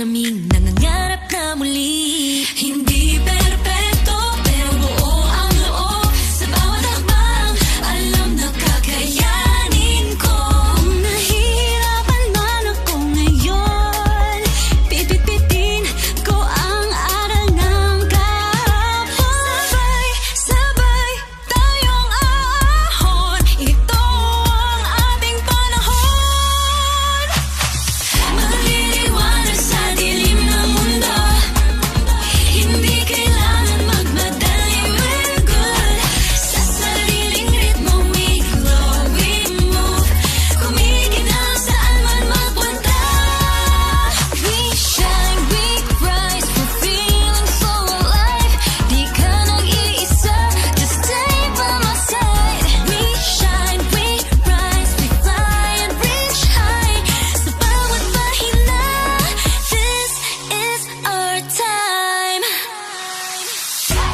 daming nangangarap na muli. Hindi perpekto, pero buo ang loob. Sa bawat hakbang, alam na kakayanin ko. Kung nahihirapan man ako ngayon, pipit-pitin ko ang aral ng kahapon. Sabay-sabay tayong aahon, ito ang ating panahon. Maliliwanag sa dilim ng mundo, hindi kailangan magmadali, we're good. Sa sariling ritmo we glow, we move, kumikinang saan man magpunta. We shine, we rise, we're feeling so alive. Di ka nag-iisa, just stay by my side. We shine, we rise, we fly and reach high. Sa bawat pahina, this is our time.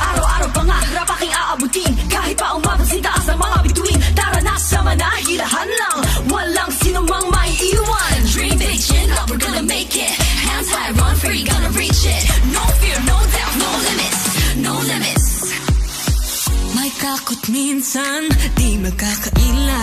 Araw-araw pangarap aking aabutin, kahit pa umabot sa taas ng mga bituin. Tara na sama na, hilahan lang, walang sinumang maiiwan. Dream big, chin up, we're gonna make it. Hands high, run free, gonna reach it. No fear, no doubt, no limits, no limits. May takot minsan, di magkakaila,